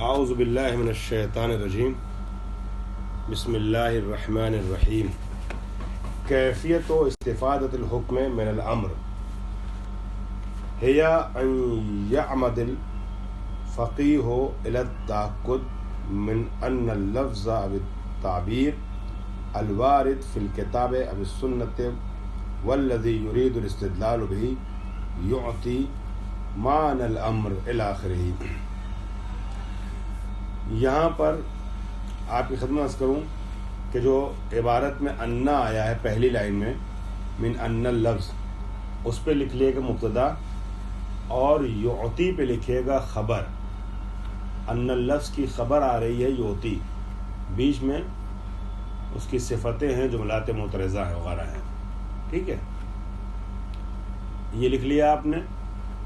اعوذ باللہ من الشیطان الرجیم بسم اللہ الرحمن الرحیم کیفیت و استفادۃ الحکم من الامر ہی ان یعمد الفقیہ الی التأکد من ان اللفظ او التعبیر الوارد فی الکتاب او السنۃ والذی یرید الاستدلال به یعطی معنی الامر الی آخرہ۔ یہاں پر آپ کی خدمت عرض کروں کہ جو عبارت میں انا آیا ہے پہلی لائن میں من ان اللفظ، اس پہ لکھ لیے گا مبتدا اور یعطی پہ لکھے گا خبر۔ ان اللفظ کی خبر آ رہی ہے یعطی، بیچ میں اس کی صفتیں ہیں جملات معترضہ ہیں وغیرہ ہیں، ٹھیک ہے، یہ لکھ لیا آپ نے۔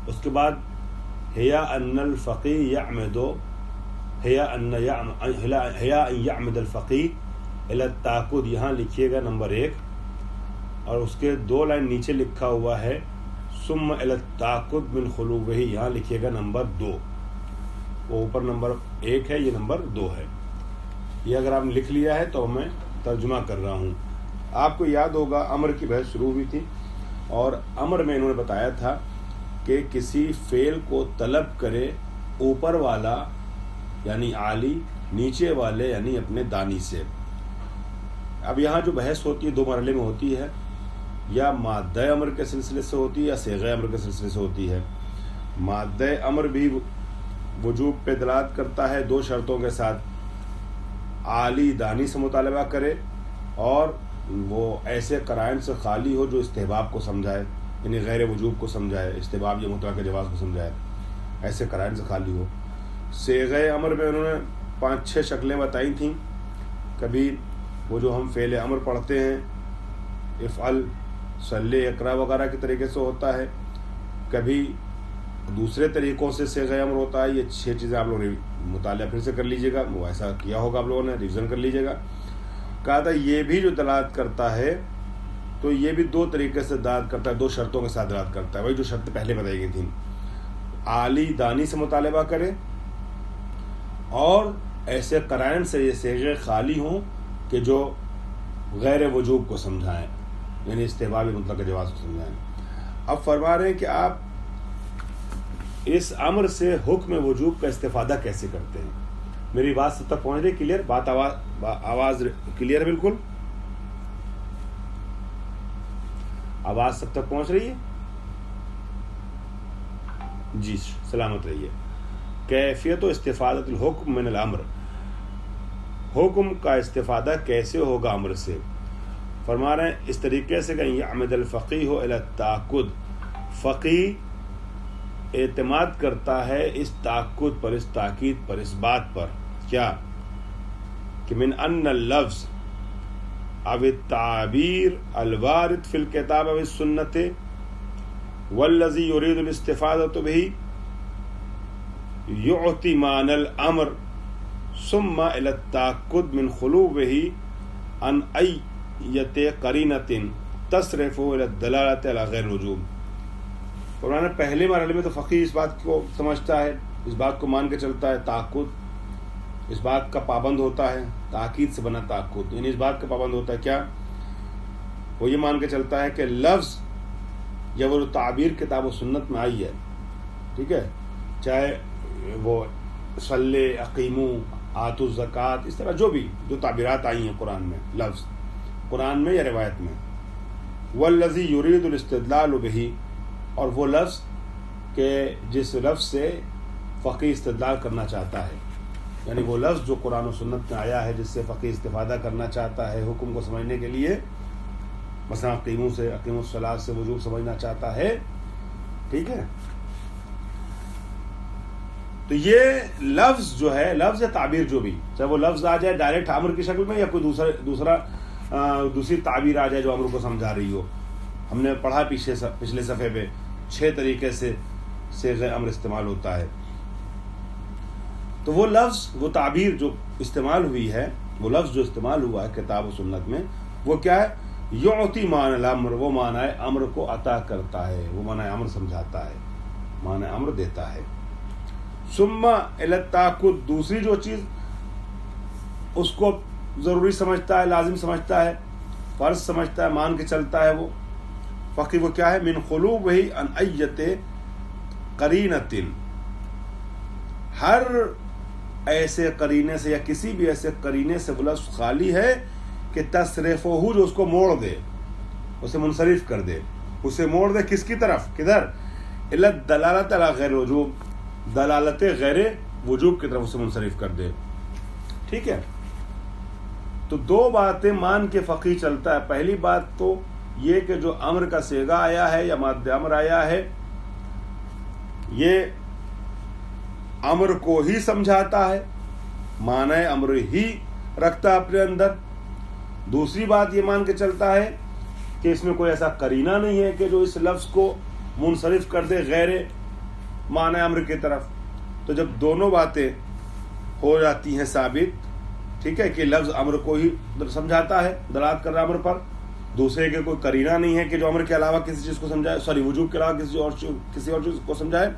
اس کے بعد ہیا ان الفقی یعمدو، ہیا ان یعمد الفقی الی التأکد، یہاں لکھیے گا نمبر 1، اور اس کے 2 لائن نیچے لکھا ہوا ہے ثم الی التأکد من خلوہ، یہاں لکھیے گا نمبر 2۔ وہ اوپر نمبر 1 ہے، یہ نمبر 2 ہے۔ یہ اگر آپ نے لکھ لیا ہے تو میں ترجمہ کر رہا ہوں۔ آپ کو یاد ہوگا امر کی بحث شروع ہوئی تھی، اور امر میں انہوں نے بتایا تھا کہ کسی فعل کو طلب کرے اوپر والا یعنی عالی، نیچے والے یعنی اپنے دانی سے۔ اب یہاں جو بحث ہوتی ہے 2 مرحلے میں ہوتی ہے، یا مادہ امر کے سلسلے سے ہوتی ہے یا صیغہ امر کے سلسلے سے ہوتی ہے۔ مادہ امر بھی وجوب پہ دلالت کرتا ہے 2 شرطوں کے ساتھ، عالی دانی سے مطالبہ کرے اور وہ ایسے قرائن سے خالی ہو جو استحباب کو سمجھائے، یعنی غیر وجوب کو سمجھائے، استحباب یا مطلق جواز کو سمجھائے، ایسے قرائن سے خالی ہو۔ صیغہ امر میں انہوں نے 5-6 شکلیں بتائی تھیں۔ کبھی وہ جو ہم فعل امر پڑھتے ہیں افعل، صلی، اقرا وغیرہ کے طریقے سے ہوتا ہے، کبھی دوسرے طریقوں سے صیغہ امر ہوتا ہے۔ یہ 6 چیزیں آپ لوگوں نے مطالعہ پھر سے کر لیجیے گا، وہ ایسا کیا ہوگا آپ لوگوں نے، ریویژن کر لیجیے گا۔ کہا تھا یہ بھی جو دلالت کرتا ہے تو یہ بھی 2 طریقے سے دلالت کرتا ہے، 2 شرطوں کے ساتھ دلالت کرتا ہے، وہی جو شرط پہلے بتائی گئی تھیں، عالی دانی سے مطالبہ کرے اور ایسے قرائن سے یہ صیغے خالی ہوں کہ جو غیر وجوب کو سمجھائیں، یعنی استحباب مطلق جواز کو سمجھائیں۔ اب فرما رہے ہیں کہ آپ اس امر سے حکم وجوب کا استفادہ کیسے کرتے ہیں۔ میری بات سب تک پہنچ رہی؟ کلیئر بات؟ آواز کلیئر ہے؟ بالکل آواز سب تک پہنچ رہی ہے؟ جی سلامت رہیے۔ کیفیت و استفادۃ الحکم من الامر، حکم کا استفادہ کیسے ہوگا امر سے۔ فرما رہے ہیں اس طریقے سے کہ یعمد الفقیہ الی التأکد، فقیہ اعتماد کرتا ہے اس تأکد پر، اس تاکید پر، اس بات پر، کیا کہ من ان اللفظ او التعبیر الوارد فی الکتاب او السنۃ والذی یرید الاستفادۃ بہ یعطی معنی الامر ثم الی التأکد من خلوہ عن ایت قرینۃ تصرف الی الدلالۃ علی غیر الوجوب۔ قرآن پہلے مرحلے میں تو فقیہ اس بات کو سمجھتا ہے، اس بات کو مان کے چلتا ہے، تأکد اس بات کا پابند ہوتا ہے، تاکید سے بنا تأکد، یعنی اس بات کا پابند ہوتا ہے کیا، وہ یہ مان کے چلتا ہے کہ لفظ یا وہ تعبیر کتاب و سنت میں آئی ہے، ٹھیک ہے، چاہے وہ صلی، اقیمو، آتوا الزکوٰۃ، اس طرح جو تعبیرات آئی ہیں قرآن میں، لفظ قرآن میں یا روایت میں، والذی یرید الاستدلال بہ، اور وہ لفظ کہ جس لفظ سے فقیہ استدلال کرنا چاہتا ہے، یعنی وہ لفظ جو قرآن و سنت میں آیا ہے جس سے فقیہ استفادہ کرنا چاہتا ہے حکم کو سمجھنے کے لیے، مثلا اقیمو سے، اقیموا الصلاۃ سے وجوب سمجھنا چاہتا ہے، ٹھیک ہے، تو یہ لفظ جو ہے، لفظ یا تعبیر جو بھی، چاہے وہ لفظ آ جائے ڈائریکٹ امر کی شکل میں یا کوئی دوسری تعبیر آ جائے جو امر کو سمجھا رہی ہو۔ ہم نے پڑھا پچھلے صفحے پہ 6 طریقے سے صیغہ امر استعمال ہوتا ہے۔ تو وہ لفظ، وہ تعبیر جو استعمال ہوئی ہے، وہ لفظ جو استعمال ہوا ہے کتاب و سنت میں، وہ کیا ہے، یعطی معنی الامر، وہ معنی امر کو عطا کرتا ہے، وہ معنی امر سمجھاتا ہے، معنی امر دیتا ہے۔ ثم الی التأکد، دوسری جو چیز اس کو ضروری سمجھتا ہے، لازم سمجھتا ہے، فرض سمجھتا ہے، مان کے چلتا ہے وہ فقی، وہ کیا ہے؟ من خلوبہ عن ایت قرینۃ، ہر ایسے قرینے سے یا کسی بھی ایسے قرینے سے وہ لفظ خالی ہے کہ تصرفہ، جو اس کو موڑ دے، اسے منصرف کر دے، اسے موڑ دے کس کی طرف؟ کدھر؟ الی الدلالۃ علی غیر الوجوب، دلالت غیر وجوب کی طرف اسے منصرف کر دے. ٹھیک ہے، تو دو باتیں مان کے فقی چلتا ہے. پہلی بات تو یہ کہ جو امر کا صیغہ آیا ہے یا ماد امر آیا ہے، یہ امر کو ہی سمجھاتا ہے، معنی امر ہی رکھتا ہے اپنے اندر. دوسری بات یہ مان کے چلتا ہے کہ اس میں کوئی ایسا قرینہ نہیں ہے کہ جو اس لفظ کو منصرف کر دے غیر معنی امر کی طرف. تو جب دونوں باتیں ہو جاتی ہیں ثابت، ٹھیک ہے، کہ لفظ امر کو ہی سمجھاتا ہے، دلالت کر رہا امر پر، دوسرے کے کوئی قرینہ نہیں ہے کہ جو امر کے علاوہ کسی چیز کو سمجھائے، وجوب کے علاوہ کسی اور چیز کو سمجھائے.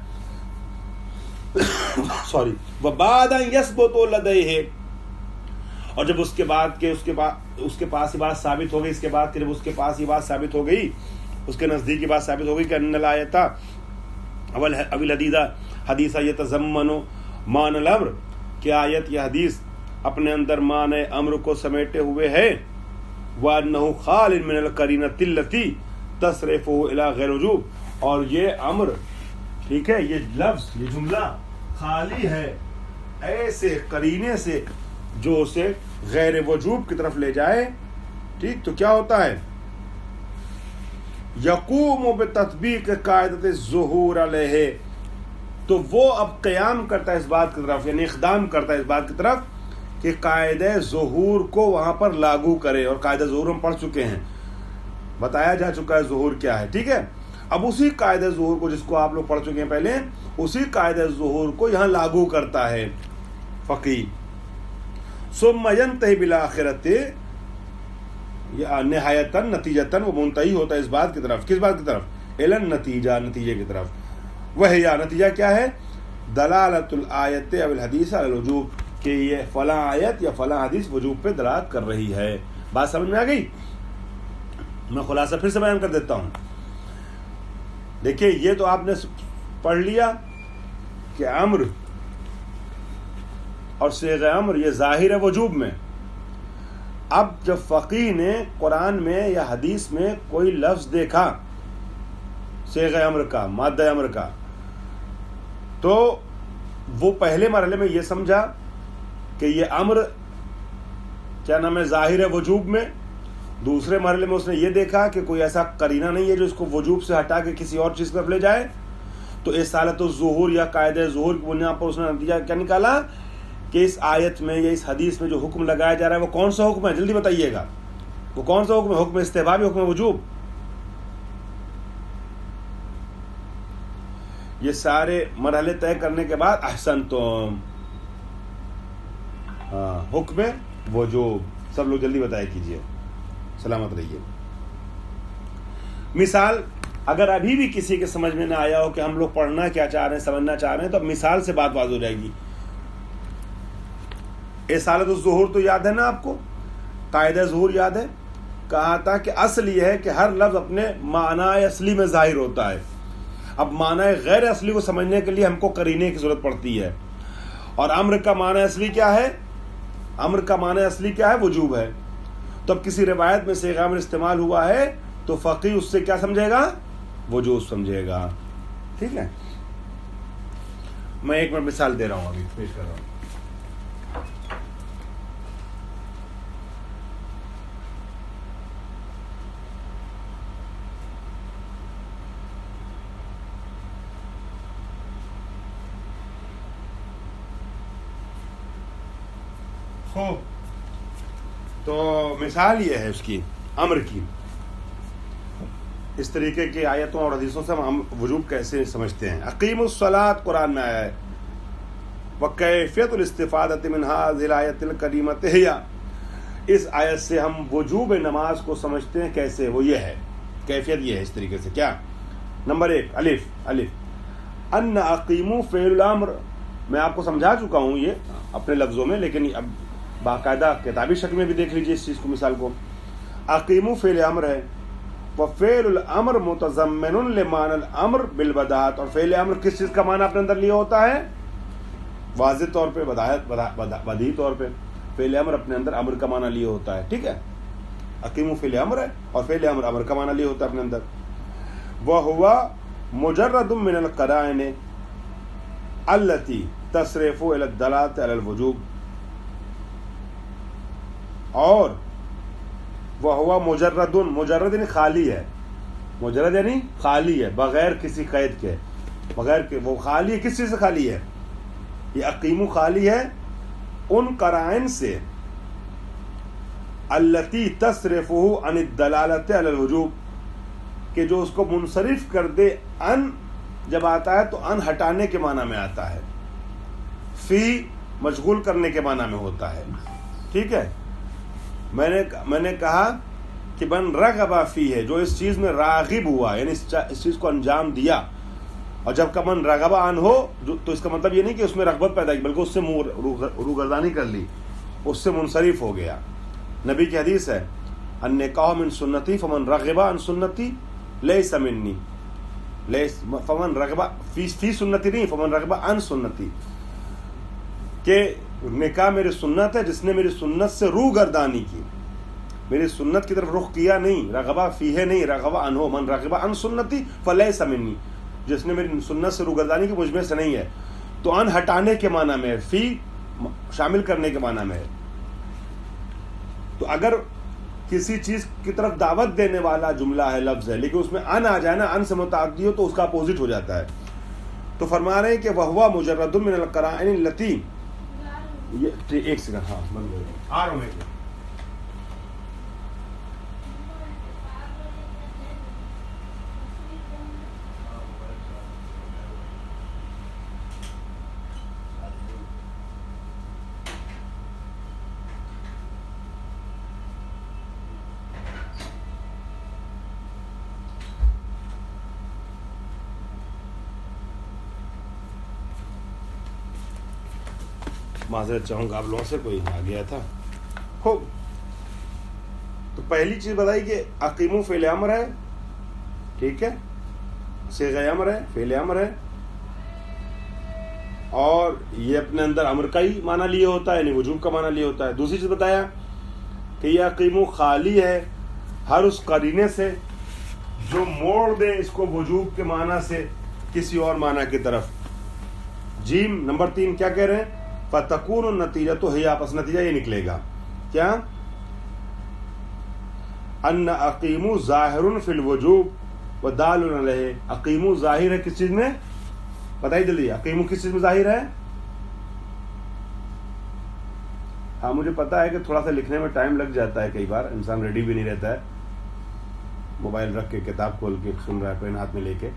وبعد ان یثبت لدیہ، اور جب اس کے بعد کہ اس کے پاس یہ بات ثابت ہو گئی، اس کے بعد کہ جب اس کے پاس یہ بات ثابت ہو گئی، اس کے نزدیک یہ بات ثابت ہو گئی کہ ان الآیۃ او الحدیث یتضمن معنی الامر، کہ آیت یا حدیث اپنے اندر معنی امر کو سمیٹے ہوئے ہے، وانہ خال من القرینۃ التی تصرفہ الی غیر وجوب، اور یہ امر، ٹھیک ہے، یہ لفظ، یہ جملہ خالی ہے ایسے قرینے سے جو اسے غیر وجوب کی طرف لے جائے. ٹھیک، تو کیا ہوتا ہے؟ یقوم بتطبیق قاعدۃ الظہور علیہ، تو وہ اب قیام کرتا ہے اس بات کی طرف، یعنی اقدام کرتا ہے اس بات کی طرف کہ قاعدہ ظہور کو وہاں پر لاگو کرے. اور قاعدہ ظہور ہم پڑھ چکے ہیں، بتایا جا چکا ہے ظہور کیا ہے. ٹھیک ہے، اب اسی قاعدہ ظہور کو، جس کو آپ لوگ پڑھ چکے ہیں پہلے، اسی قاعدہ ظہور کو یہاں لاگو کرتا ہے فقی. ثم ينتهي بالآخرۃ، یا نہایتاً، نتیجتاً وہ منتہی ہوتا ہے اس بات کی طرف. کس بات کی طرف؟ الی النتیجہ، نتیجے کی طرف. وہ یا نتیجہ کیا ہے؟ دلالت الآیت او الحدیث علی الوجوب، کہ یہ فلاں آیت یا فلاں حدیث وجوب پہ دلالت کر رہی ہے. بات سمجھ میں آ گئی؟ میں خلاصہ پھر سے بیان کر دیتا ہوں. دیکھیے، یہ تو آپ نے پڑھ لیا کہ امر اور صیغہ امر یہ ظاہر ہے وجوب میں. اب جب فقیہ نے قرآن میں یا حدیث میں کوئی لفظ دیکھا صیغہ امر کا، مادہ امر کا، تو وہ پہلے مرحلے میں یہ سمجھا کہ یہ امر کیا نام ہے ظاہر ہے وجوب میں. دوسرے مرحلے میں اس نے یہ دیکھا کہ کوئی ایسا قرینہ نہیں ہے جو اس کو وجوب سے ہٹا کے کسی اور چیز کی طرف لے جائے. تو اصالت الظہور یا قاعدہ ظہور کی بنیاد پر اس نے نتیجہ کیا نکالا کہ اس آیت میں یا اس حدیث میں جو حکم لگایا جا رہا ہے وہ کون سا حکم ہے؟ جلدی بتائیے گا، وہ کون سا حکم ہے؟ حکم استحباب، حکم وجوب. یہ سارے مرحلے طے کرنے کے بعد احسنتم، حکم وجوب. سب لوگ جلدی بتایا کیجئے، سلامت رہیے. مثال اگر ابھی بھی کسی کے سمجھ میں نہ آیا ہو کہ ہم لوگ پڑھنا کیا چاہ رہے ہیں، سمجھنا چاہ رہے ہیں، تو اب مثال سے بات واضح ہو جائے گی. اصالت الظہور تو یاد ہے نا آپ کو؟ قاعدہ ظہور یاد ہے؟ کہا تھا کہ اصل یہ ہے کہ ہر لفظ اپنے معنی اصلی میں ظاہر ہوتا ہے. اب معنی غیر اصلی کو سمجھنے کے لیے ہم کو قرینے کی ضرورت پڑتی ہے. اور امر کا معنی اصلی کیا ہے؟ امر کا معنی اصلی کیا ہے؟ وجوب ہے. تو اب کسی روایت میں صیغہ امر استعمال ہوا ہے تو فقیہ اس سے کیا سمجھے گا؟ وجوب سمجھے گا. ٹھیک ہے، میں ایک منٹ مثال دے رہا ہوں، ابھی پیش کر رہا ہوں. تو مثال یہ ہے اس کی، امر کی. اس طریقے کی آیتوں اور حدیثوں سے ہم وجوب کیسے سمجھتے ہیں. اقیم الصلاۃ قرآن میں آیا ہے، وکیفیت الاستفادۃ من هذه الآیۃ الکریمۃ ہی، اس آیت سے ہم وجوب نماز کو سمجھتے ہیں. کیسے؟ وہ یہ ہے، کیفیت یہ ہے اس طریقے سے. کیا؟ نمبر 1، الف ان اقیموا فعل الامر میں آپ کو سمجھا چکا ہوں یہ اپنے لفظوں میں، لیکن اب باقاعدہ کتابی شکل میں بھی دیکھ لیجیے اس چیز کو، مثال کو. اقیمو فعل امر ہے، وفعل الامر متضمن لمعنی الامر بالبداہت، اور فعل امر کس چیز کا معنی اپنے اندر لیا ہوتا ہے؟ واضح طور پہ، بدیہی طور پہ. فعل امر اپنے اندر امر کا معنی لیا ہوتا ہے. ٹھیک ہے، اقیمو فعل امر ہے اور فعل امر امر کا معنی لیا ہوتا ہے اپنے اندر. وَهُوَ مُجَرَّدٌ مِّنَ الْقَرَائِنِ الَّتِي تَصْرِفُ إِلَى الدَّلَالَةِ عَلَى الْوُجُوبِ، اور وَهُوَ مُجَرَّدٌ، مجرد یعنی خالی ہے، مجرد یعنی خالی ہے، بغیر کسی قید کے، بغیر کہ وہ خالی ہے. کس چیز سے خالی ہے؟ یہ اقیمو خالی ہے ان قرائن سے، التی تصرفہ عن الدلالۃ علی الوجوب، کہ جو اس کو منصرف کر دے. ان جب آتا ہے تو ان ہٹانے کے معنی میں آتا ہے، فی مشغول کرنے کے معنی میں ہوتا ہے. ٹھیک ہے، میں نے کہا کہ من رغب فی ہے، جو اس چیز میں راغب ہوا، یعنی اس چیز کو انجام دیا. اور جب کا من رغب عن ہو تو اس کا مطلب یہ نہیں کہ اس میں رغبت پیدا کی، بلکہ اس سے روگردانی کر لی، اس سے منصرف ہو گیا. نبی کی حدیث ہے، النکاح من سنتی فمن رغب عن سنتی لیس منی، فمن رغب فی سنتی نہیں، فمن رغب عن سنتی، کہ نکاح میری سنت ہے، جس نے میری سنت سے روگردانی کی، میری سنت کی طرف رخ کیا نہیں، رغبہ فی ہے نہیں، رغبہ عن ہو. من رغب عن سنتی فلیس منی، جس نے میری سنت سے روگردانی کی مجھ میں سے نہیں ہے. تو ان ہٹانے کے معنی میں ہے، فی شامل کرنے کے معنی میں ہے. تو اگر کسی چیز کی طرف دعوت دینے والا جملہ ہے، لفظ ہے، لیکن اس میں ان آ جائے نا، ان سے متعدی ہو تو اس کا اپوزٹ ہو جاتا ہے. تو فرما رہے ہیں کہ وَهُوَ مُجَرَّدٌ مِّنَ الْقَرَائِنِ الَّتِي، ایک سیکنڈ، ہاں بند ہو گیا، آ رہا ہوں میں. معذرت چاہوں گا آپ لوگوں سے، کوئی آ گیا تھا. خوب، تو پہلی چیز بتائی کہ اقیمو فعل امر ہے. ٹھیک ہے، صیغہ امر ہے، فعل امر ہے، اور یہ اپنے اندر امر کا ہی معنی لیے ہوتا ہے، یعنی وجوب کا معنی لیے ہوتا ہے. دوسری چیز بتایا کہ یہ اقیمو خالی ہے ہر اس قرینے سے جو موڑ دے اس کو وجوب کے معنی سے کسی اور معنی کی طرف. جیم نمبر 3 کیا کہہ رہے ہیں؟ فَتَكُونُ النَّتِيجَةُ هِيَ، پس نتیجہ یہ نکلے گا کیا؟ ان اقیمو ظاہر فی الوجوب ودال علیہ. اقیمو ظاہر ہے کس چیز میں؟ بتائیے جلدی، اقیمو کس چیز میں ظاہر ہے؟ ہاں مجھے پتا ہے کہ تھوڑا سا لکھنے میں ٹائم لگ جاتا ہے، کئی بار انسان ریڈی بھی نہیں رہتا ہے، موبائل رکھ کے کتاب کھول کے سن رہا ہے، پین ہاتھ میں لے کے.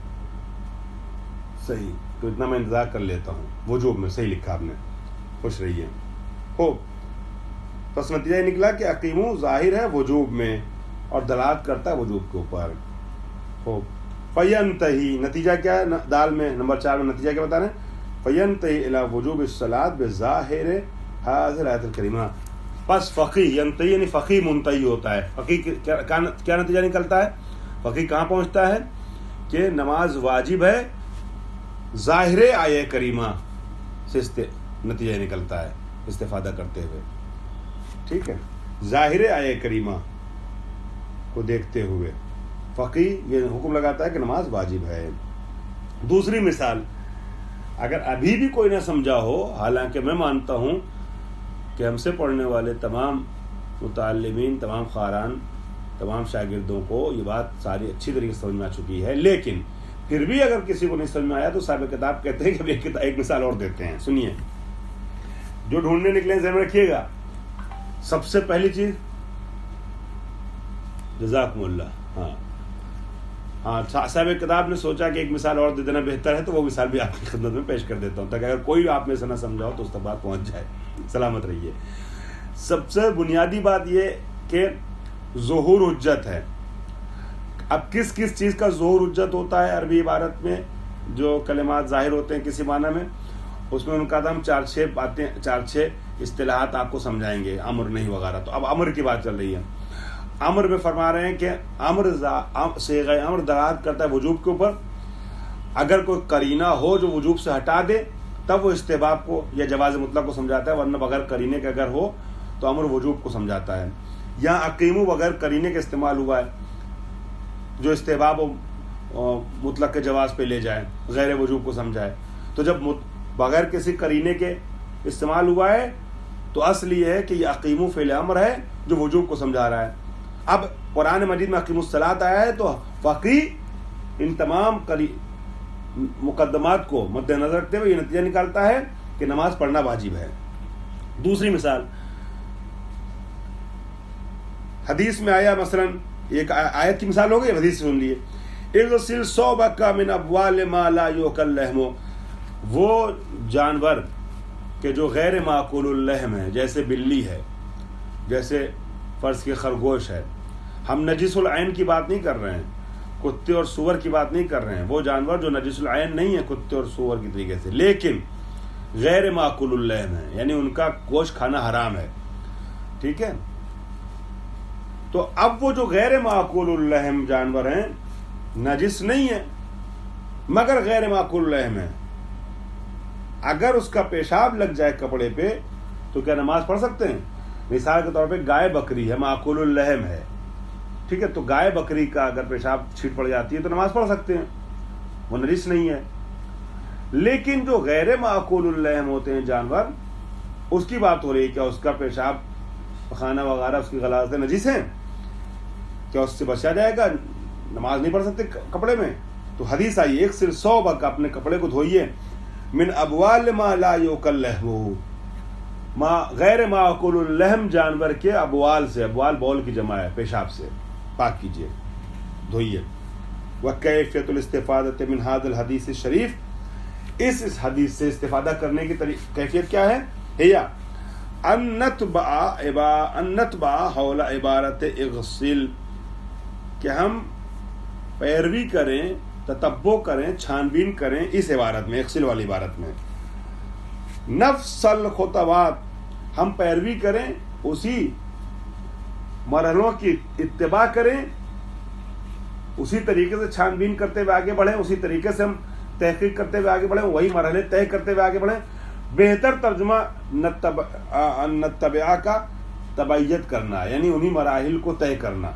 صحیح، تو اتنا میں انتظار کر لیتا ہوں. وجوب میں صحیح لکھا آپ نے، خوش رہیے. ہو بس نتیجہ یہ نکلا کہ اقیمو ظاہر ہے وجوب میں اور دلالت کرتا ہے وجوب کے اوپر. ہو فینتہی، نتیجہ کیا ہے دال میں نمبر 4 میں نتیجہ کیا بتا رہے ہیں؟ فینتہی الی وجوب الصلاۃ بظاہر ہذہ الآیۃ الکریمہ. پس فقیہ، ینتہی یعنی فقیہ منتہی ہوتا ہے. فقیہ کیا نتیجہ نکلتا ہے؟ فقیہ کہاں پہنچتا ہے کہ نماز واجب ہے، ظاہر آیہ کریمہ سے نتیجہ نکلتا ہے استفادہ کرتے ہوئے. ٹھیک ہے، ظاہر آیہ کریمہ کو دیکھتے ہوئے فقیہ یہ حکم لگاتا ہے کہ نماز واجب ہے. دوسری مثال، اگر ابھی بھی کوئی نہ سمجھا ہو، حالانکہ میں مانتا ہوں کہ ہم سے پڑھنے والے تمام متعلمین، تمام قارئین، تمام شاگردوں کو یہ بات ساری اچھی طریقے سے سمجھ میں آ چکی ہے، لیکن پھر بھی اگر کسی کو نہیں سمجھ میں آیا تو صاحب کتاب کہتے ہیں کہ ایک مثال اور دیتے ہیں. سنیے، جو ڈھونڈنے نکلے ذہن میں رکھیے گا. سب سے پہلی چیز، جزاکم اللہ، ہاں صاحب کتاب نے سوچا کہ ایک مثال اور دے دینا بہتر ہے، تو وہ مثال بھی آپ کی خدمت میں پیش کر دیتا ہوں تاکہ اگر کوئی آپ میں سے نہ سمجھا ہو تو اس تک بات پہنچ جائے. سلامت رہیے. سب سے بنیادی بات یہ کہ ظہور حجت ہے. اب کس چیز کا ظہور حجت ہوتا ہے عربی عبارت میں؟ جو کلمات ظاہر ہوتے ہیں کسی معنی میں، اس میں ان کا تھا ہم 4-6 باتیں 4-6 اصطلاحات آپ کو سمجھائیں گے، امر نہیں وغیرہ. تو اب امر کی بات چل رہی ہے. امر میں فرما رہے ہیں کہ صیغہ امر دلالت کرتا ہے وجوب کے اوپر. اگر کوئی قرینہ ہو جو وجوب سے ہٹا دے تب وہ استحباب کو یا جواز مطلق کو سمجھاتا ہے، ورنہ بغیر قرینے کے اگر ہو تو امر وجوب کو سمجھاتا ہے. یہاں اقیمو بغیر قرینے کے استعمال ہوا ہے جو استحباب و مطلق کے جواز پہ لے جائے، غیر وجوب کو سمجھائے. تو جب بغیر کسی قرینے کے استعمال ہوا ہے تو اصل یہ ہے کہ یہ اقیمو فعل امر ہے جو وجوب کو سمجھا رہا ہے. اب قرآن مجید میں اقیم الصلاۃ آیا ہے تو فقی ان تمام مقدمات کو مد نظر رکھتے ہوئے یہ نتیجہ نکالتا ہے کہ نماز پڑھنا واجب ہے. دوسری مثال حدیث میں آیا، مثلا ایک آیت کی مثال ہو گئی، حدیث سے سن لیے. اغسل ثوبک من ابوال ما لا یؤکل لحمہ، وہ جانور کہ جو غیر معقول اللحم ہے، جیسے بلی ہے، جیسے فرض کے خرگوش ہے. ہم نجس العین کی بات نہیں کر رہے ہیں، کتے اور سور کی بات نہیں کر رہے ہیں. وہ جانور جو نجس العین نہیں ہے کتے اور سور کی طریقے سے، لیکن غیر معقول اللحم ہے، یعنی ان کا گوشت کھانا حرام ہے. ٹھیک ہے. تو اب وہ جو غیر معقول اللحم جانور ہیں نجس نہیں ہے مگر غیر معقول اللحم ہے، اگر اس کا پیشاب لگ جائے کپڑے پہ تو کیا نماز پڑھ سکتے ہیں؟ مثال کے طور پہ گائے بکری ہے، معقول اللحم ہے. ٹھیک ہے. تو گائے بکری کا اگر پیشاب چھیٹ پڑ جاتی ہے تو نماز پڑھ سکتے ہیں، وہ نجس نہیں ہے. لیکن جو غیر معقول اللحم ہوتے ہیں جانور، اس کی بات ہو رہی ہے کیا اس کا پیشاب پخانہ وغیرہ اس کی غلاظتیں نجس ہیں؟ کیا اس سے بچا جائے گا؟ نماز نہیں پڑھ سکتے کپڑے میں. تو حدیث آئی ایک صرف 100 بک اپنے کپڑے کو دھوئیے من ابوال ما لا یؤکل لحمہ، غیر معقول اللحم جانور کے ابوال سے، ابوال بول کی جمع ہے، پیشاب سے پاک کیجیے، دھوئیے. وکیفیت الاستفادۃ من ھذا الحدیث الشریف، اس حدیث سے استفادہ کرنے کی کیفیت کیا ہے؟ ہیا ان نتبع حول عبارت اغسل، کہ ہم پیروی کریں، تتبع کریں، چھان بین کریں اس عبارت میں، اغسل والی عبارت میں. نفس الخطوات، ہم پیروی کریں، اسی مرحلوں کی اتباع کریں، اسی طریقے سے چھان بین کرتے ہوئے آگے بڑھیں، اسی طریقے سے ہم تحقیق کرتے ہوئے آگے بڑھیں، وہی مرحلے طے کرتے ہوئے آگے بڑھیں. بہتر ترجمہ نتبع کا تبعیت کرنا، یعنی انہی مراحل کو طے کرنا.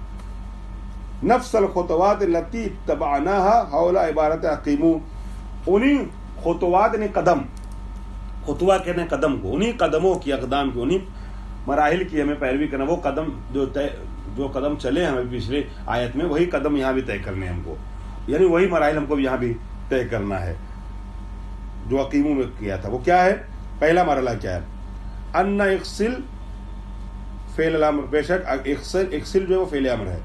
نفس الخطوات التي اتبعناها حول عبارت اقیمو، انہی خطوات یعنی قدم، خطوہ کہتے ہیں قدم کو، انہی قدموں کی، اقدام کی، انہی مراحل کی ہمیں پیروی کرنا. وہ قدم جو قدم چلے ہمیں پچھلے آیت میں، وہی قدم یہاں بھی طے کرنے ہم کو، یعنی وہی مراحل ہم کو یہاں بھی طے کرنا ہے جو اقیموں میں کیا تھا. وہ کیا ہے؟ پہلا مرحلہ کیا ہے؟ ان اغسل فعل الامر، بے شک اغسل جو ہے وہ فعل امر ہے.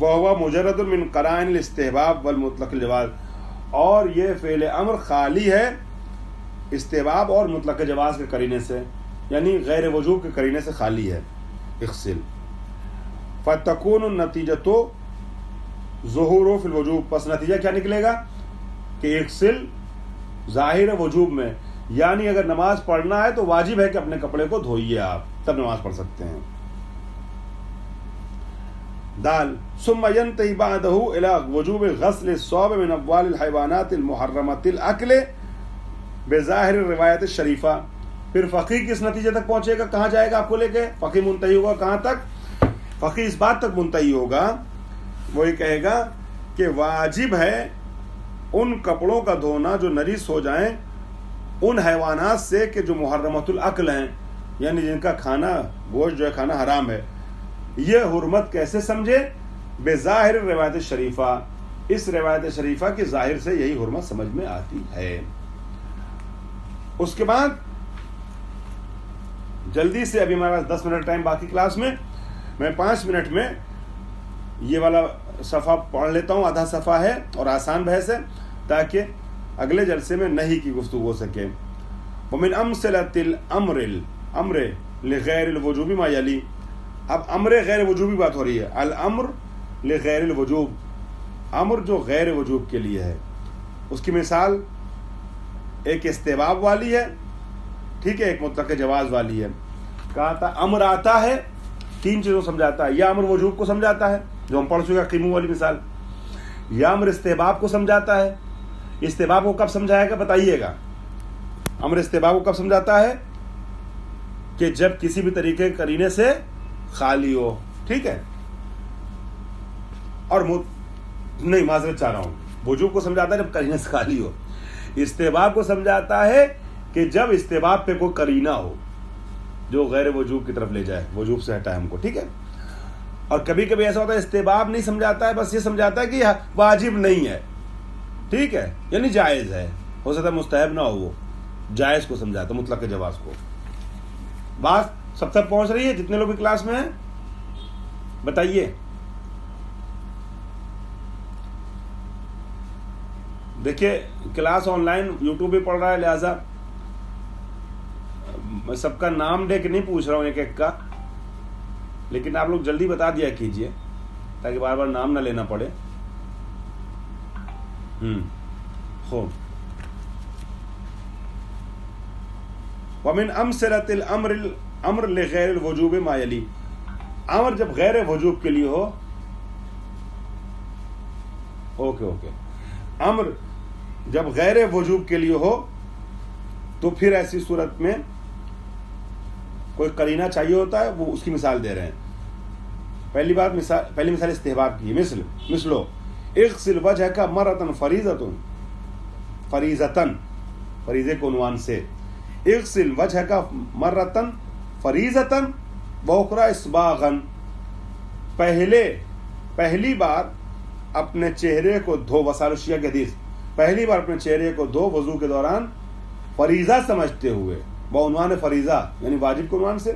وہو مجرد من قرائن الاستحباب والمطلق الجواز، اور یہ فعل امر خالی ہے استحباب اور مطلق جواز کے قرینے سے، یعنی غیر وجوب کے قرینے سے خالی ہے اغسل. فتکون النتیجۃ ظہور فی الوجوب، پس نتیجہ کیا نکلے گا کہ اغسل ظاہر وجوب میں، یعنی اگر نماز پڑھنا ہے تو واجب ہے کہ اپنے کپڑے کو دھوئیے، آپ تب نماز پڑھ سکتے ہیں. دال ثم ينتهي بعده الى وجوب غسل الثوب من ابوال الحيوانات المحرمة الاكل بظاہر روایت الشریفہ. پھر فقی کس نتیجے تک پہنچے گا، کہاں جائے گا آپ کو لے کے؟ فقی منتہی ہوگا کہاں تک؟ فقی اس بات تک منتہی ہوگا، وہ یہ کہے گا کہ واجب ہے ان کپڑوں کا دھونا جو نجس ہو جائیں ان حیوانات سے کہ جو محرمۃ الاکل ہیں، یعنی جن کا کھانا، گوشت جو ہے کھانا حرام ہے. یہ حرمت کیسے سمجھے؟ بظاہر روایت شریفہ، اس روایت شریفہ کی ظاہر سے یہی حرمت سمجھ میں آتی ہے. اس کے بعد جلدی سے، ابھی ہمارے پاس 10 منٹ ٹائم باقی کلاس میں 5 منٹ میں یہ والا صفحہ پڑھ لیتا ہوں. آدھا صفحہ ہے اور آسان بحث ہے تاکہ اگلے جلسے میں نہیں کی گفتگو ہو سکے. ومن امثلۃ الامر لغیر الوجوب ما یلی، اب امر غیر وجوبی بات ہو رہی ہے. الامر لغیر الوجوب، امر جو غیر وجوب کے لیے ہے، اس کی مثال ایک استحباب والی ہے، ٹھیک ہے، ایک مطلق جواز والی ہے. کہا تھا امر آتا ہے 3 چیزوں سمجھاتا ہے. یا امر وجوب کو سمجھاتا ہے جو ہم پڑھ چکے قیموں والی مثال، یا امر استحباب کو سمجھاتا ہے. استحباب کو کب سمجھائے گا بتائیے گا. امر استحباب کو کب سمجھاتا ہے؟ کہ جب کسی بھی طریقے کے قرینے سے خالی ہو، ٹھیک ہے. اور نہیں، معذرت چاہ رہا ہوں، وجوب کو سمجھاتا ہے جب قرینے سے خالی ہو. استحباب کو سمجھاتا ہے کہ جب استحباب پہ کوئی قرینہ ہو جو غیر وجوب کی طرف لے جائے، وجوب سے ہٹائے ہم کو، ٹھیک ہے. اور کبھی کبھی ایسا ہوتا ہے استحباب نہیں سمجھاتا ہے، بس یہ سمجھاتا ہے کہ واجب نہیں ہے، ٹھیک ہے، یعنی جائز ہے. ہو سکتا ہے مستحب نہ ہو، وہ جائز کو سمجھاتا ہے، مطلق جواز کو. بات سب تک پہنچ رہی ہے جتنے لوگ بھی کلاس میں ہیں؟ بتائیے. دیکھیے کلاس آن لائن یوٹیوب بھی پڑھ رہا ہے، لہٰذا میں سب کا نام لے کے نہیں پوچھ رہا ہوں ایک ایک کا، لیکن آپ لوگ جلدی بتا دیا کیجئے تاکہ بار بار نام نہ لینا پڑے. خوب. ومن امثلۃ الامر لغیر الوجوب ما یلی. امر جب غیر وجوب کے لیے ہو، اوکے، امر جب غیر وجوب کے لیے ہو تو پھر ایسی صورت میں کوئی قرینہ چاہیے ہوتا ہے، وہ اس کی مثال دے رہے ہیں. پہلی مثال استحباب کی ہے. مثلو اغسل وجهك مرة فریضۃ، فریضے کو عنوان سے اغسل وجهك مرة فریضۃ واخرى اسباغا. پہلی بار اپنے چہرے کو دھو، وسائل الشیعہ کی حدیث، پہلی بار اپنے چہرے کو دھو وضو کے دوران فریضہ سمجھتے ہوئے، بعنوان فریضہ یعنی واجب کے عنوان سے.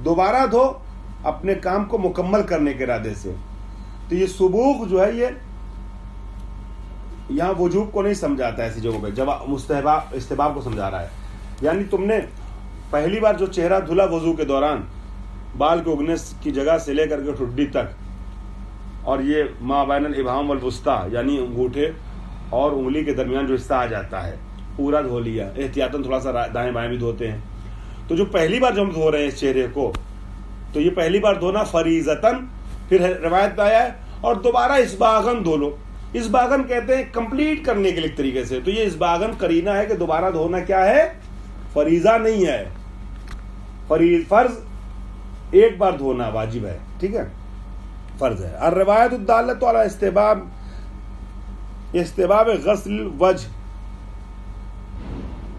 دوبارہ دھو اپنے کام کو مکمل کرنے کے ارادے سے. تو یہ سبوغ جو ہے یہ یہاں وجوب کو نہیں سمجھاتا ہے، ایسی جگہوں پہ استحباب کو سمجھا رہا ہے. یعنی تم نے پہلی بار جو چہرہ دھلا وضو کے دوران، بال کے اگنے کی جگہ سے لے کر کے ٹھڈی تک، اور یہ ما بین الابہام والوسطیٰ یعنی انگوٹھے اور انگلی کے درمیان جو حصہ آ جاتا ہے، پورا دھو لیا. احتیاطاً تھوڑا سا دائیں بائیں بھی دھوتے ہیں. تو جو پہلی بار جو ہم دھو رہے ہیں اس چہرے کو، تو یہ پہلی بار دھونا فریضتاً، پھر روایت میں آیا ہے اور دوبارہ اسباغن دھو لو. اسباغن کہتے ہیں کمپلیٹ کرنے کے لیے ایک طریقے سے. تو یہ اسباغن قرینہ ہے کہ دوبارہ دھونا کیا ہے؟ فریضہ نہیں ہے. فرض ایک بار دھونا واجب ہے، ٹھیک ہے، فرض ہے. الروایت الدالۃ علی استحباب غسل الوجہ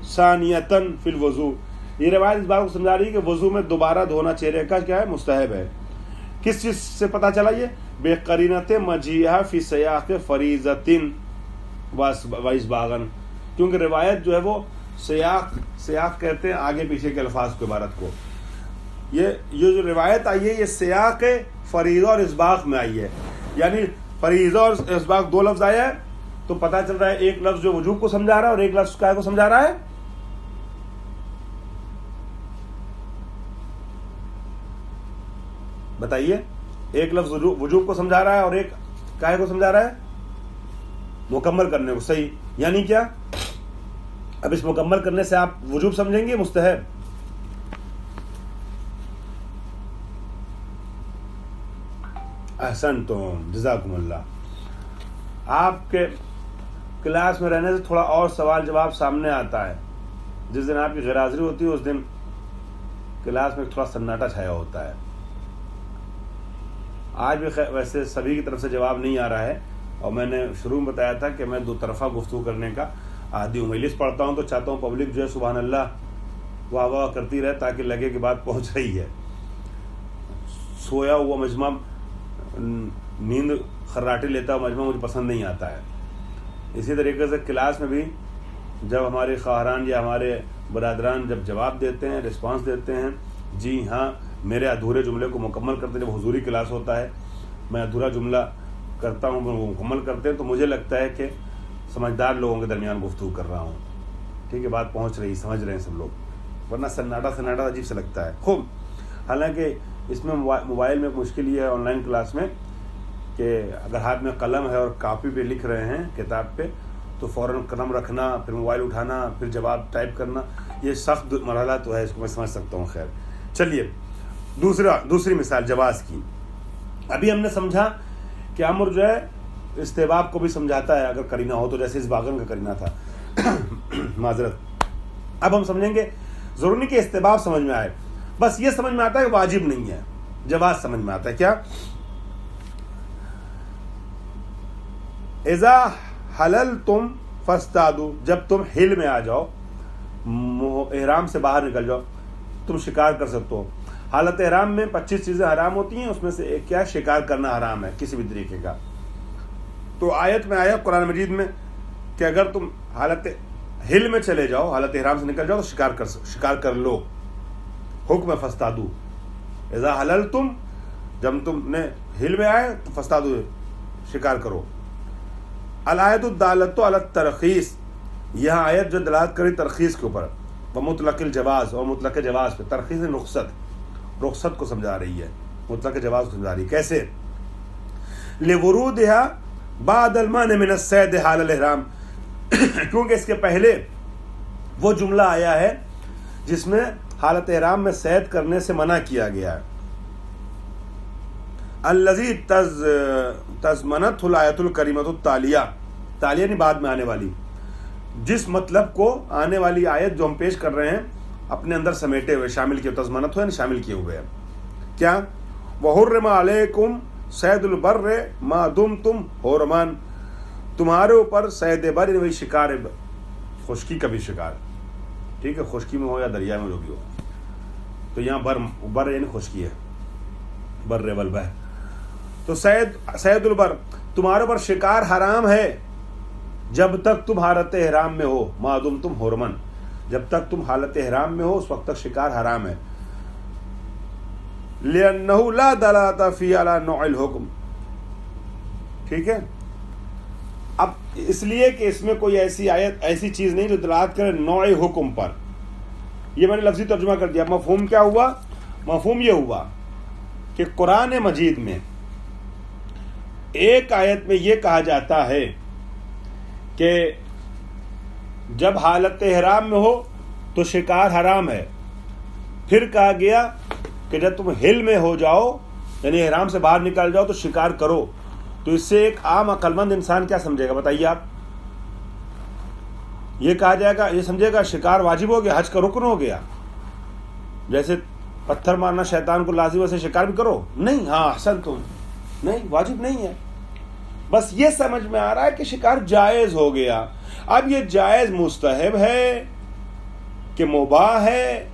ثانیۃ فی الوضوء. یہ روایت اس بات کو سمجھا رہی ہے کہ وضو میں دوبارہ دھونا چہرے کا کیا ہے؟ مستحب ہے. کس چیز سے پتہ چلا یہ؟ بے قرینۃ مجیئہ فی سیاق فریضۃ و اسباغن. کیونکہ روایت جو ہے وہ سیاق کہتے ہیں آگے پیچھے کے الفاظ کو، عبارت کو. یہ جو روایت آئی ہے یہ سیاق فریضہ اور اسباغ میں آئی ہے. یعنی فریضہ اور اسباغ دو لفظ آیا ہے، تو پتہ چل رہا ہے ایک لفظ جو وجوب کو سمجھا رہا ہے اور ایک لفظ کیا کو سمجھا رہا ہے؟ بتائیے. ایک لفظ وجوب کو سمجھا رہا ہے اور ایک کاہے کو سمجھا رہا ہے؟ مکمل کرنے کو. صحیح. یعنی کیا؟ اب اس مکمل کرنے سے آپ وجوب سمجھیں گے مستحب؟ احسنتم، جزاکم اللہ. آپ کے کلاس میں رہنے سے تھوڑا اور سوال جواب سامنے آتا ہے. جس دن آپ کی غیر حاضری ہوتی ہے اس دن کلاس میں تھوڑا سناٹا چھایا ہوتا ہے. آج بھی ویسے سبھی کی طرف سے جواب نہیں آ رہا ہے، اور میں نے شروع میں بتایا تھا کہ میں دو طرفہ گفتگو کرنے کا عادی ہوں. مجلس پڑھتا ہوں تو چاہتا ہوں پبلک جو ہے سبحان اللہ واہ واہ کرتی رہے تاکہ لگے کہ بات پہنچ رہی ہے. سویا ہوا مجمع، نیند خراٹے لیتا ہوا مجمع مجھے پسند نہیں آتا ہے. اسی طریقے سے کلاس میں بھی جب ہمارے خواہران یا ہمارے برادران جب جواب دیتے ہیں، رسپانس دیتے ہیں، جی ہاں میرے ادھورے جملے کو مکمل کرتے ہیں. جب حضوری کلاس ہوتا ہے میں ادھورا جملہ کرتا ہوں، وہ مکمل کرتے ہیں، تو مجھے لگتا ہے کہ سمجھدار لوگوں کے درمیان گفتگو کر رہا ہوں. ٹھیک ہے، بات پہنچ رہی، سمجھ رہے ہیں سب لوگ، ورنہ سناٹا عجیب سے لگتا ہے. خوب. حالانکہ اس میں موبائل میں مشکل یہ ہے آن لائن کلاس میں کہ اگر ہاتھ میں قلم ہے اور کاپی پہ لکھ رہے ہیں کتاب پہ تو فوراً قلم رکھنا، پھر موبائل اٹھانا، پھر جواب ٹائپ کرنا، یہ سخت مرحلہ تو ہے، اس کو میں سمجھ سکتا ہوں. خیر چلیے دوسری مثال جواز کی. ابھی ہم نے سمجھا کہ امر جو ہے استحباب کو بھی سمجھاتا ہے اگر قرینہ ہو تو، جیسے اس باغن کا قرینہ تھا. معذرت. اب ہم سمجھیں گے، ضروری نہیں کہ استحباب سمجھ میں آئے، بس یہ سمجھ میں آتا ہے کہ واجب نہیں ہے، جواز سمجھ میں آتا ہے. کیا؟ اذا حللتم فاصطادوا، جب تم حل میں آ جاؤ، احرام سے باہر نکل جاؤ، تم شکار کر سکتے ہو. حالت احرام میں 25 چیزیں حرام ہوتی ہیں، اس میں سے ایک کیا ہے؟ شکار کرنا حرام ہے کسی بھی طریقے کا. تو آیت میں آیا قرآن مجید میں کہ اگر تم حالت حل میں چلے جاؤ، حالت احرام سے نکل جاؤ تو شکار کر لو. حکم فاصطادوا، اذا حللتم، جب تم نے حل میں آئے تو فاصطادوا، شکار کرو. الآیت الدالۃ علی الترخیص، یہاں آیت جو دلالت کری ترخیص کے اوپر، وہ مطلق الجواز اور مطلق جواز پہ. ترخیص رخصت کو سمجھا رہی ہے، مطلق جواز کو سمجھا رہی ہے. کیسے؟ لورودها بعد المانع من الصید حال الاحرام، کیونکہ اس کے پہلے وہ جملہ آیا ہے جس میں حالت احرام میں صید کرنے سے منع کیا گیا ہے. الذی تضمنت الآیۃ الکریمۃ التالیہ، تالیہ نہیں بعد میں آنے والی، جس مطلب کو آنے والی آیت جو ہم پیش کر رہے ہیں اپنے اندر سمیٹے ہوئے، شامل کیے، تضمنت ہو یعنی شامل کیے ہوئے ہیں. کیا؟ وحرم علیکم صید البر ما دمتم حرمان، تمہارے اوپر صید بر یعنی شکار خشکی کا بھی شکار، ٹھیک ہے، خشکی میں ہو یا دریا میں جو بھی ہو. تو یہاں بر یعنی خشکی ہے، بر والبحر. تو صید البر، تمہارے اوپر شکار حرام ہے جب تک تم حالت احرام میں ہو. ما دمتم حرمن، جب تک تم حالت احرام میں ہو اس وقت تک شکار حرام ہے. لِأَنَّهُ لَا دَلَالَةَ فِيهِ عَلَى نَوْعِ الْحُكْمِ، ٹھیک ہے. اب اس لیے کہ اس میں کوئی ایسی چیز نہیں جو دلالت کرے نوع حکم پر. یہ میں نے لفظی ترجمہ کر دیا. مفہوم کیا ہوا؟ مفہوم یہ ہوا کہ قرآن مجید میں ایک آیت میں یہ کہا جاتا ہے کہ جب حالت احرام میں ہو تو شکار حرام ہے، پھر کہا گیا کہ جب تم حل میں ہو جاؤ یعنی احرام سے باہر نکل جاؤ تو شکار کرو. تو اس سے ایک عام عقل مند انسان کیا سمجھے گا؟ بتائیے آپ. یہ کہا جائے گا، یہ سمجھے گا شکار واجب ہو گیا، حج کا رکن ہو گیا. جیسے پتھر مارنا شیطان کو لازم، ویسے شکار بھی کرو. نہیں، ہاں احسن تم، نہیں واجب نہیں ہے. بس یہ سمجھ میں آ رہا ہے کہ شکار جائز ہو گیا. اب یہ جائز مستحب ہے کہ مباح ہے،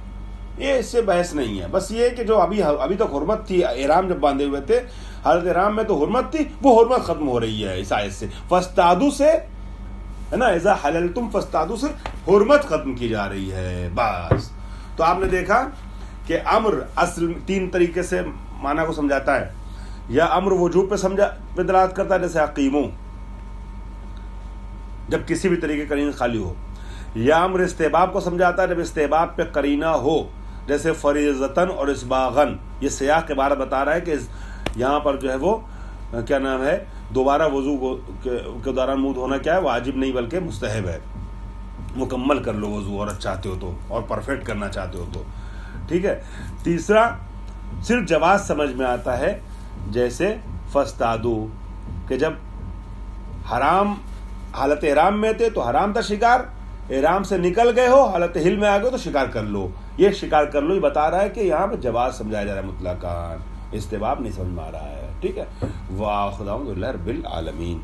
یہ اس سے بحث نہیں ہے. بس یہ کہ جو ابھی تک حرمت تھی، احرام جب باندھے ہوئے تھے، حالت احرام میں تو حرمت تھی، وہ حرمت ختم ہو رہی ہے اس آیت سے. فاصطادوا سے ہے نا، اذا حللتم فاصطادوا سے حرمت ختم کی جا رہی ہے بس. تو آپ نے دیکھا کہ امر اصل 3 طریقے سے معنی کو سمجھاتا ہے. یا امر وجوب پہ دلالت کرتا ہے، جیسے اقیمو، جب کسی بھی طریقے قرینہ خالی ہو. یا امر استحباب کو سمجھاتا ہے جب استحباب پہ قرینہ ہو، جیسے فریضتاً اور اسباغاً. یہ سیاق کے بارے بتا رہا ہے کہ یہاں پر جو ہے وہ کیا نام ہے، دوبارہ وضو کے دوران منہ دھونا کیا ہے، واجب نہیں بلکہ مستحب ہے. مکمل کر لو وضو اور چاہتے ہو تو، اور پرفیکٹ کرنا چاہتے ہو تو، ٹھیک ہے. تیسرا صرف جواز سمجھ میں آتا ہے، جیسے فاصطادوا، کہ جب حالت احرام میں تھے تو حرام تھا شکار، احرام سے نکل گئے ہو، حالت حل میں آ گئے تو شکار کر لو. یہ شکار کر لو یہ بتا رہا ہے کہ یہاں پہ جواز سمجھایا جا رہا ہے، مطلقاً استحباب نہیں سمجھ میں آ رہا ہے. ٹھیک ہے. وآخر دعوانا الحمدللہ رب العالمین.